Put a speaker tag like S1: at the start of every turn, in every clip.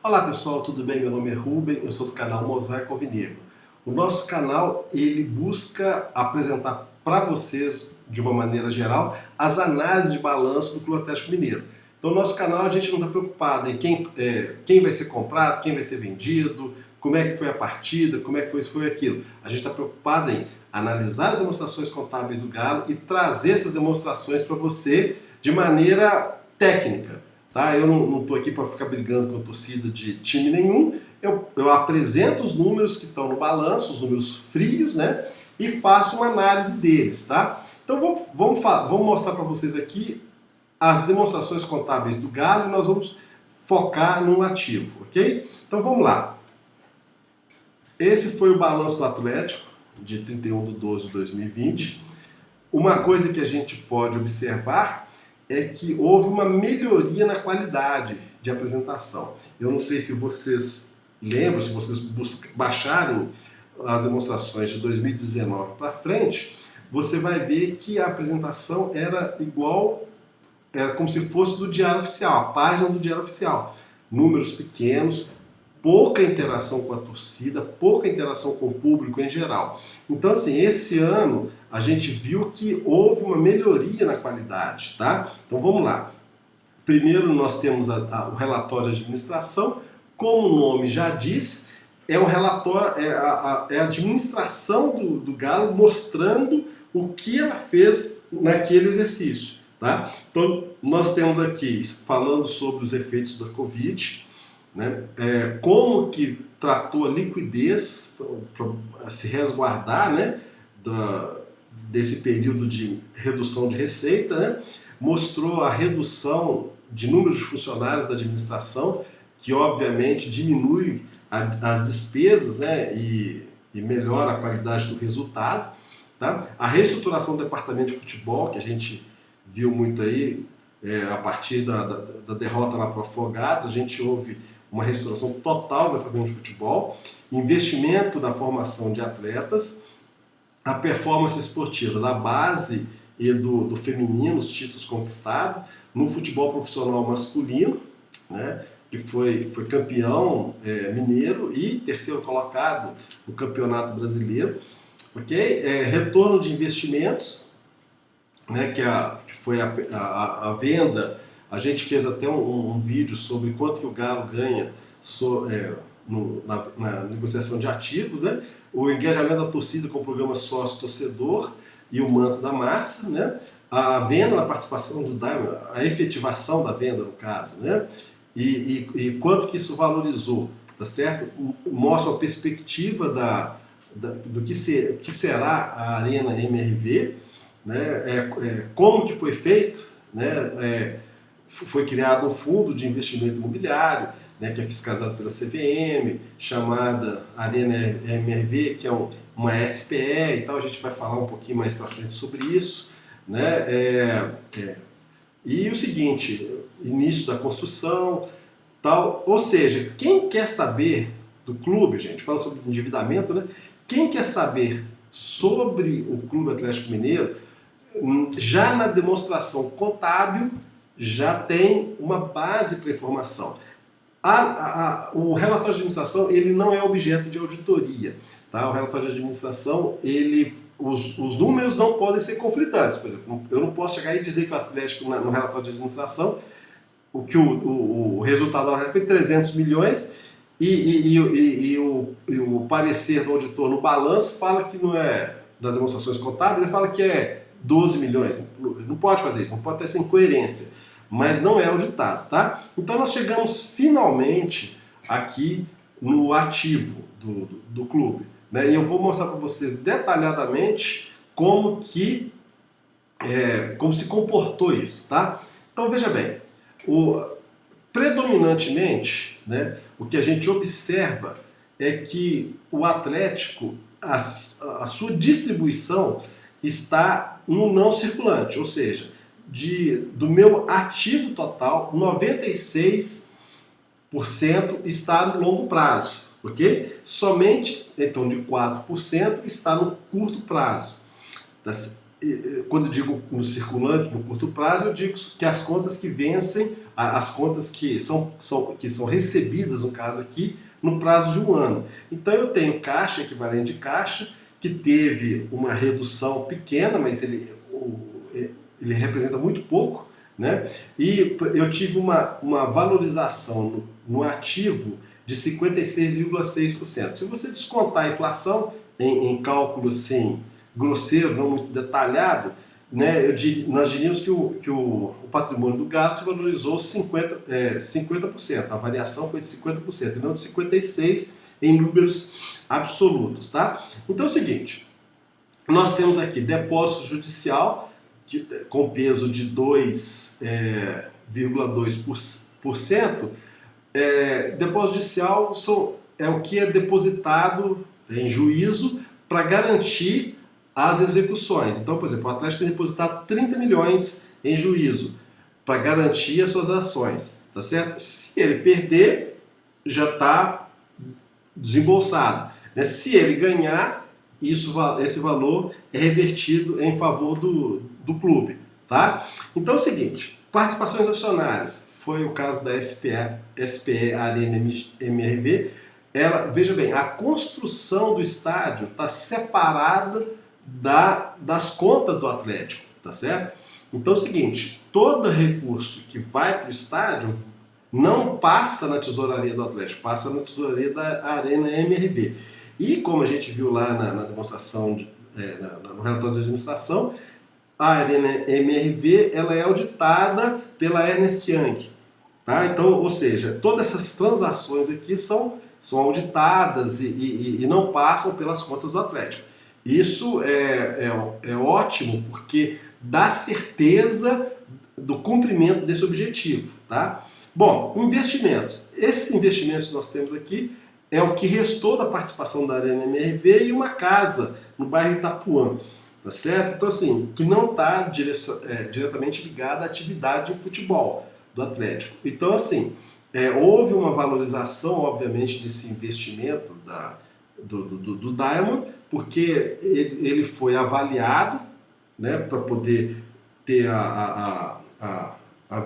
S1: Olá pessoal, tudo bem? Meu nome é Rubem, eu sou do canal Mosaico Alvinegro. O nosso canal ele busca apresentar para vocês, de uma maneira geral, as análises de balanço do Clube Atlético Mineiro. Então no nosso canal a gente não está preocupado em quem vai ser comprado, quem vai ser vendido, como é que foi a partida, como é que foi aquilo. A gente está preocupado em analisar as demonstrações contábeis do Galo e trazer essas demonstrações para você de maneira técnica. Tá? Eu não estou aqui para ficar brigando com a torcida de time nenhum, eu apresento os números que estão no balanço, os números frios, né? E faço uma análise deles, tá? Então vamos mostrar para vocês aqui as demonstrações contábeis do Galo e nós vamos focar no ativo, ok? Então vamos lá. Esse foi o balanço do Atlético, de 31/12/2020. Uma coisa que a gente pode observar é que houve uma melhoria na qualidade de apresentação. Eu não sei se vocês lembram, se vocês baixarem as demonstrações de 2019 para frente, você vai ver que a apresentação era igual, era como se fosse do Diário Oficial, a página do Diário Oficial. Números pequenos, pouca interação com a torcida, pouca interação com o público em geral. Então, assim, esse ano a gente viu que houve uma melhoria na qualidade, tá? Então vamos lá. Primeiro nós temos o relatório de administração. Como o nome já diz, é um relatório, é a administração do Galo mostrando o que ela fez naquele exercício, tá? Então nós temos aqui falando sobre os efeitos da Covid, né? Como que tratou a liquidez para se resguardar, né? Desse período de redução de receita, né? Mostrou a redução de número de funcionários da administração, que obviamente diminui as despesas, né? E melhora a qualidade do resultado, tá? A reestruturação do departamento de futebol, que a gente viu muito aí, a partir da derrota lá para o Afogados, a gente houve uma reestruturação total do departamento de futebol, investimento na formação de atletas, a performance esportiva da base e do feminino, os títulos conquistados, no futebol profissional masculino, né, que foi campeão mineiro e terceiro colocado no campeonato brasileiro, ok? Retorno de investimentos, né, que foi a venda. A gente fez até um vídeo sobre quanto que o Galo ganha na negociação de ativos, né? O engajamento da torcida com o programa sócio-torcedor e o manto da massa, né? A venda na participação do Diamond, a efetivação da venda no caso, né? E quanto que isso valorizou, tá certo? Mostra a perspectiva do que será a Arena MRV, né? Como que foi feito, né? Foi criado um fundo de investimento imobiliário, né, que é fiscalizado pela CVM, chamada Arena MRV, que é uma SPE e tal. A gente vai falar um pouquinho mais para frente sobre isso, né? E o seguinte, início da construção, tal. Ou seja, quem quer saber do clube, gente, fala sobre endividamento, né? Quem quer saber sobre o Clube Atlético Mineiro, já na demonstração contábil, já tem uma base para informação. O relatório de administração ele não é objeto de auditoria. Tá? O relatório de administração, os números não podem ser conflitantes. Por exemplo, eu não posso chegar e dizer que o Atlético, no relatório de administração, o resultado da foi 300 milhões e o parecer do auditor no balanço fala que não é das demonstrações contábeis, ele fala que é 12 milhões. Não pode fazer isso, não pode ter essa incoerência. Mas não é auditado, tá? Então nós chegamos finalmente aqui no ativo do clube, né? E eu vou mostrar para vocês detalhadamente como se comportou isso, tá? Então veja bem, predominantemente, né, o que a gente observa é que o Atlético, a sua distribuição está no não circulante, ou seja, do meu ativo total, 96% está no longo prazo, ok? Somente em torno de 4% está no curto prazo. quando eu digo no circulante, no curto prazo, eu digo que as contas que vencem, as contas que são recebidas, no caso aqui, no prazo de um ano. Então eu tenho caixa, equivalente de caixa, que teve uma redução pequena, mas ele representa muito pouco, né? E eu tive uma valorização no ativo de 56,6%. Se você descontar a inflação em cálculo assim, grosseiro, não muito detalhado, né, nós diríamos que o patrimônio do gado se valorizou 50%. A variação foi de 50%, e não de 56% em números absolutos. Tá? Então é o seguinte, nós temos aqui depósito judicial com peso de 2,2%. Depósito judicial é o que é depositado em juízo para garantir as execuções. Então, por exemplo, o Atlético tem depositado 30 milhões em juízo para garantir as suas ações, tá certo? Se ele perder, já está desembolsado, né? Se ele ganhar, esse valor é revertido em favor do clube, tá? Então é o seguinte, participações acionárias, foi o caso da SPE Arena MRV. Veja bem, a construção do estádio está separada das contas do Atlético, tá certo? Então é o seguinte, todo recurso que vai para o estádio não passa na tesouraria do Atlético, passa na tesouraria da Arena MRV. E como a gente viu lá na demonstração, no relatório de administração, a Arena MRV ela é auditada pela Ernst Young. Tá? Então, ou seja, todas essas transações aqui são auditadas e não passam pelas contas do Atlético. Isso é ótimo porque dá certeza do cumprimento desse objetivo. Tá? Bom, investimentos. Esses investimentos que nós temos aqui é o que restou da participação da Arena MRV e uma casa no bairro Itapuã. Tá certo? Então, assim, que não está diretamente ligada à atividade de futebol do Atlético. Então, assim, houve uma valorização, obviamente, desse investimento do Diamond, porque ele foi avaliado, né, para poder ter a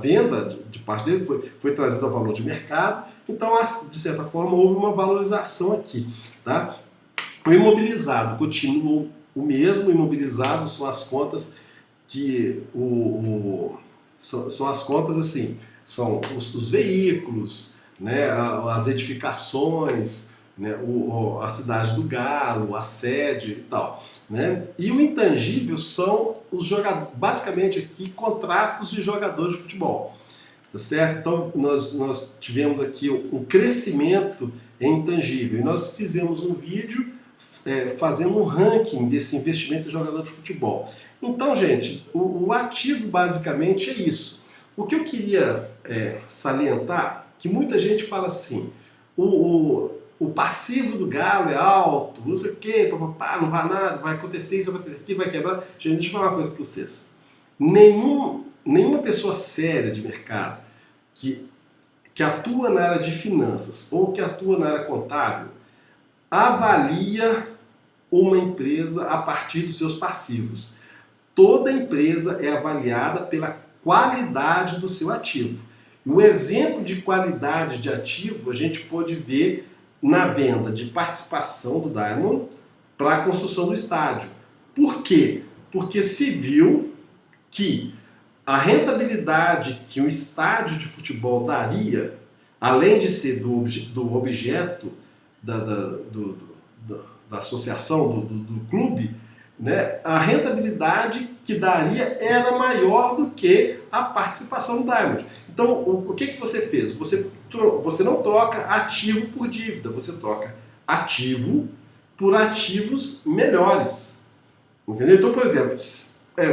S1: venda de parte dele, foi trazido a valor de mercado. Então, de certa forma, houve uma valorização aqui. Tá? O imobilizado continua o mesmo. Imobilizado são as contas que são as contas assim, são os veículos, né, as edificações, né, a cidade do Galo, a sede e tal, né? E o intangível são basicamente aqui contratos de jogadores de futebol, tá certo? Então nós tivemos aqui um crescimento em intangível e nós fizemos um vídeo fazendo um ranking desse investimento em jogador de futebol. Então, gente, o ativo basicamente é isso. O que eu queria salientar, que muita gente fala assim, o passivo do Galo é alto, não sei o quê, papapá, não vai nada, vai acontecer isso, vai acontecer aquilo, vai quebrar. Gente, deixa eu falar uma coisa para vocês. Nenhuma pessoa séria de mercado que atua na área de finanças ou que atua na área contábil avalia uma empresa a partir dos seus passivos. Toda empresa é avaliada pela qualidade do seu ativo. E um exemplo de qualidade de ativo a gente pode ver na venda de participação do Diamond para a construção do estádio. Por quê? Porque se viu que a rentabilidade que um estádio de futebol daria, além de ser do objeto da associação, do clube, né, a rentabilidade que daria era maior do que a participação do Diamond. Então, o que você fez? Você não troca ativo por dívida, você troca ativo por ativos melhores. Entendeu? Então, por exemplo,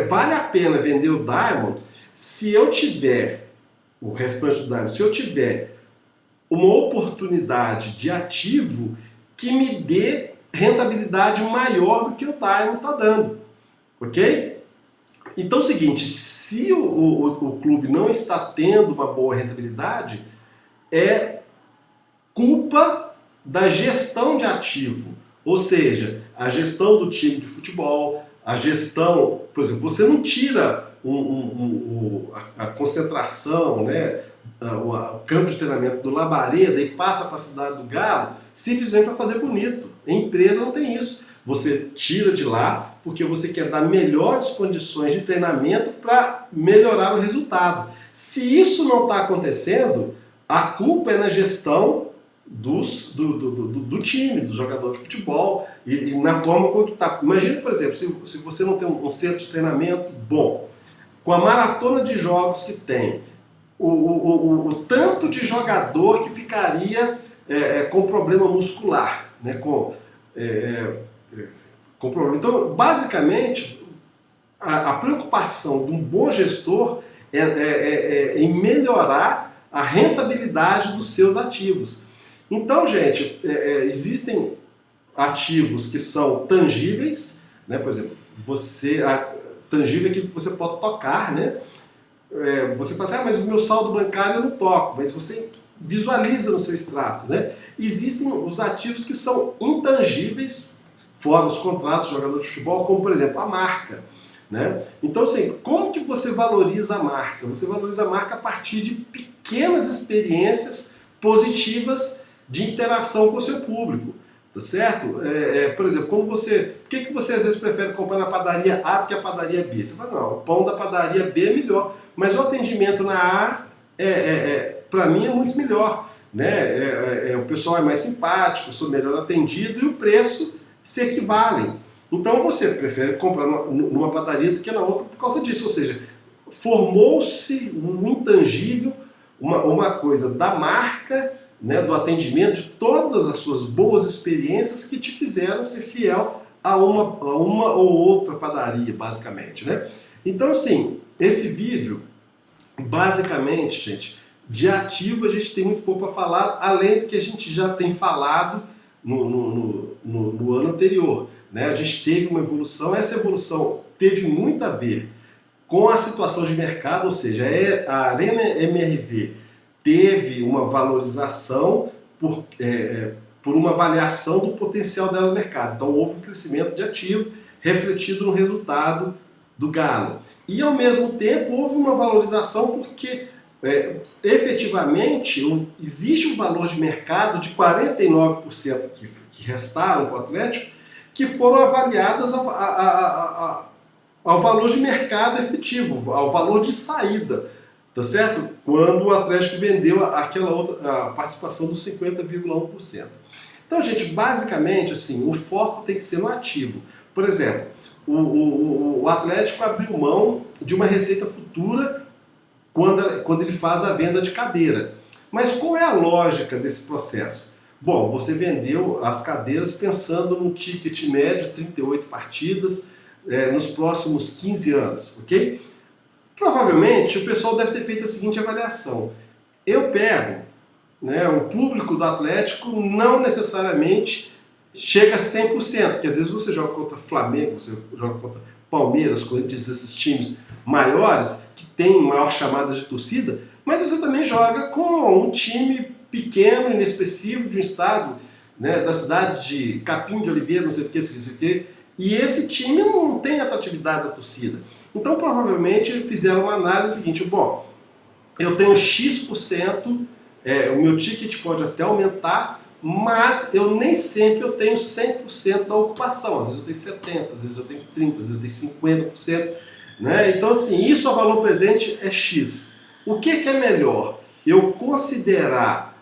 S1: vale a pena vender o Diamond se eu tiver, o restante do Diamond, se eu tiver uma oportunidade de ativo que me dê rentabilidade maior do que o Diamond está dando, ok? Então é o seguinte, se o clube não está tendo uma boa rentabilidade, é culpa da gestão de ativo, ou seja, a gestão do time de futebol, a gestão, por exemplo, você não tira a concentração, né, o campo de treinamento do Labareda e passa para a cidade do Galo simplesmente para fazer bonito. Em empresa não tem isso. Você tira de lá porque você quer dar melhores condições de treinamento para melhorar o resultado. Se isso não está acontecendo, a culpa é na gestão do time, do jogador de futebol e na forma como que está. Imagina, por exemplo, se você não tem um centro de treinamento bom, com a maratona de jogos que tem, o tanto de jogador que ficaria com problema muscular, né, com problema. Então, basicamente, a preocupação de um bom gestor é em melhorar a rentabilidade dos seus ativos. Então, gente, existem ativos que são tangíveis, né? Por exemplo, tangível é aquilo que você pode tocar, né? Você fala assim, mas o meu saldo bancário eu não toco, mas você visualiza no seu extrato, né? Existem os ativos que são intangíveis, fora os contratos de jogador de futebol, como por exemplo a marca, né? Então, assim, como que você valoriza a marca? Você valoriza a marca a partir de pequenas experiências positivas de interação com o seu público, tá certo? Por exemplo, por que você às vezes prefere comprar na padaria A do que a padaria B? Você fala, não, o pão da padaria B é melhor, mas o atendimento na A, para mim, é muito melhor, né? O pessoal é mais simpático, eu sou melhor atendido e o preço se equivalem. Então você prefere comprar numa padaria do que na outra por causa disso, ou seja, formou-se um intangível, uma coisa da marca, né, do atendimento, de todas as suas boas experiências que te fizeram ser fiel a uma ou outra padaria, basicamente, né? Então, assim, esse vídeo, basicamente, gente, de ativo a gente tem muito pouco para falar, além do que a gente já tem falado no ano anterior, né? A gente teve uma evolução, essa evolução teve muito a ver com a situação de mercado, ou seja, a Arena MRV teve uma valorização por uma avaliação do potencial dela no mercado. Então houve um crescimento de ativo refletido no resultado do Galo. E ao mesmo tempo houve uma valorização porque efetivamente existe um valor de mercado de 49% que restaram para o Atlético, que foram avaliadas ao valor de mercado efetivo, ao valor de saída. Tá certo? Quando o Atlético vendeu aquela outra participação dos 50,1%. Então, gente, basicamente, assim, o foco tem que ser no ativo. Por exemplo, o Atlético abriu mão de uma receita futura quando ele faz a venda de cadeira. Mas qual é a lógica desse processo? Bom, você vendeu as cadeiras pensando num ticket médio, 38 partidas, nos próximos 15 anos, ok? Provavelmente o pessoal deve ter feito a seguinte avaliação. Eu pego, né, o público do Atlético não necessariamente chega a 100%, porque às vezes você joga contra Flamengo, você joga contra Palmeiras, Corinthians, esses times maiores, que tem maior chamada de torcida, mas você também joga com um time pequeno, inexpressivo, de um estado, né, da cidade de Capim de Oliveira, não sei o que, e esse time não tem atratividade da torcida. Então, provavelmente, fizeram uma análise seguinte, bom, eu tenho X%, o meu ticket pode até aumentar, mas eu nem sempre eu tenho 100% da ocupação. Às vezes eu tenho 70%, às vezes eu tenho 30%, às vezes eu tenho 50%. Né? Então, assim, isso a valor presente é X. O que é melhor? Eu considerar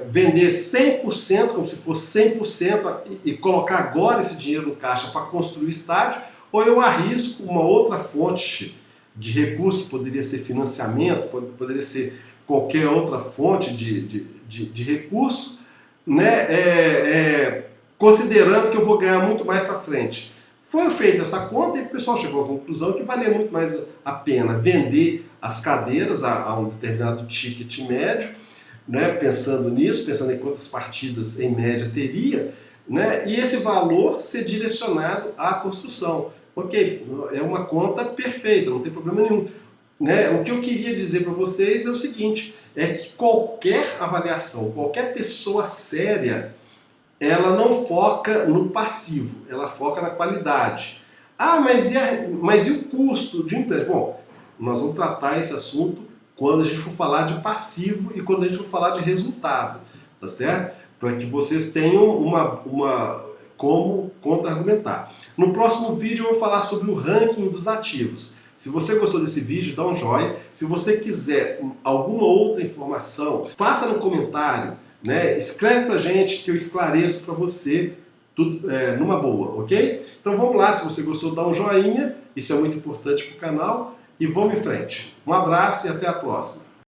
S1: vender 100%, como se fosse 100%, e colocar agora esse dinheiro no caixa para construir o estádio, ou eu arrisco uma outra fonte de recurso, que poderia ser financiamento, poderia ser qualquer outra fonte de recurso, né, considerando que eu vou ganhar muito mais para frente. Foi feita essa conta e o pessoal chegou à conclusão que valia muito mais a pena vender as cadeiras a um determinado ticket médio, né, pensando nisso, pensando em quantas partidas em média teria, né, e esse valor ser direcionado à construção. Ok, é uma conta perfeita, não tem problema nenhum. Né? O que eu queria dizer para vocês é o seguinte, é que qualquer avaliação, qualquer pessoa séria, ela não foca no passivo, ela foca na qualidade. Ah, mas e o custo de um empréstimo? Bom, nós vamos tratar esse assunto quando a gente for falar de passivo e quando a gente for falar de resultado, tá certo? Para que vocês tenham como contra-argumentar. No próximo vídeo eu vou falar sobre o ranking dos ativos. Se você gostou desse vídeo, dá um joinha. Se você quiser alguma outra informação, faça no comentário, né? Escreve pra gente que eu esclareço para você tudo, numa boa, ok? Então vamos lá, se você gostou, dá um joinha, isso é muito importante para o canal, e vamos em frente. Um abraço e até a próxima.